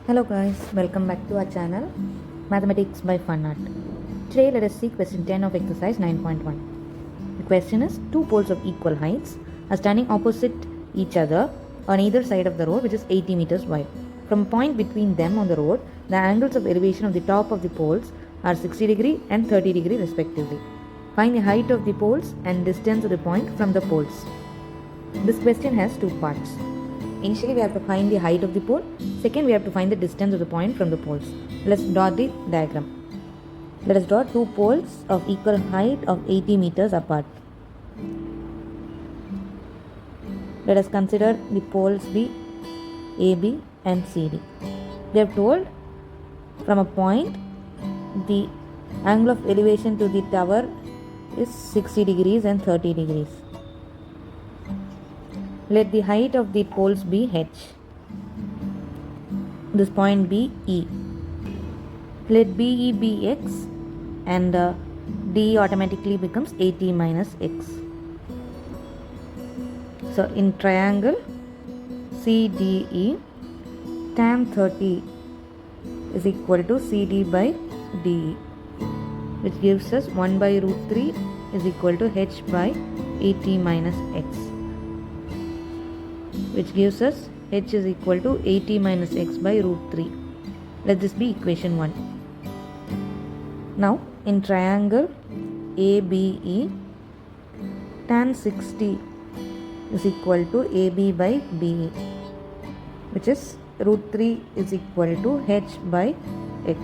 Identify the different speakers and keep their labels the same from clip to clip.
Speaker 1: Hello guys, welcome back to our channel Mathematics by Fun Art. Today let us see question 10 of exercise 9.1. The question is, two poles of equal heights are standing opposite each other on either side of the road, which is 80 meters wide. From a point between them on the road, the angles of elevation of the top of the poles are 60 degree and 30 degree respectively. Find the height of the poles and distance of the point from the poles. This question has two parts. Initially we have to find the height of the pole. Second, we have to find the distance of the point from the poles. Let's draw the diagram. Let us draw two poles of equal height of 80 meters apart. Let us consider the poles be AB and CD. They have told from a point the angle of elevation to the tower is 60 degrees and 30 degrees. Let the height of the poles be h. This point be E. Let BE be x and DE automatically becomes 80 minus x. So in triangle CDE, tan 30 is equal to CD by DE, which gives us 1 by root 3 is equal to h by 80 minus x, which gives us h is equal to 80 minus x by root 3. Let this be equation 1. Now in triangle ABE, tan 60 is equal to AB by BE, which is root 3 is equal to h by x,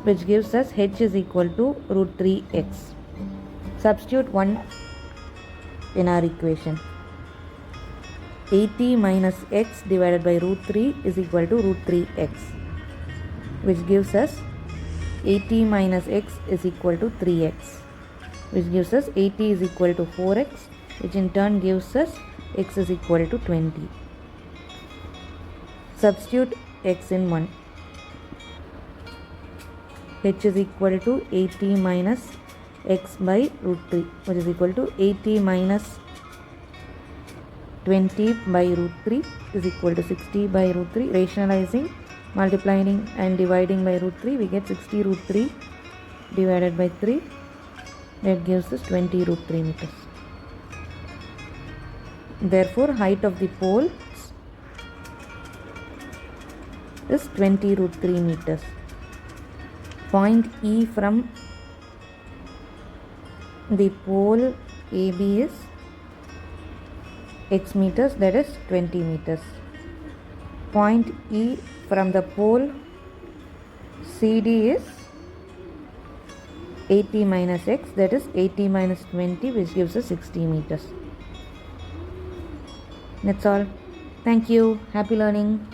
Speaker 1: which gives us h is equal to root 3x. Substitute 1 in our equation. 80 minus x divided by root 3 is equal to root 3x, which gives us 80 minus x is equal to 3x, which gives us 80 is equal to 4x, which in turn gives us x is equal to 20. Substitute x in 1. H is equal to 80 minus x by root 3, which is equal to 80 minus 20 by root 3 is equal to 60 by root 3. Rationalizing, multiplying and dividing by root 3, we get 60 root 3 divided by 3. That gives us 20 root 3 meters. Therefore, height of the poles is 20 root 3 meters. Point E from the pole AB is x meters, that is 20 meters. Point E from the pole CD is 80 minus x, that is 80 minus 20, which gives us 60 meters. That's all. Thank you. Happy learning.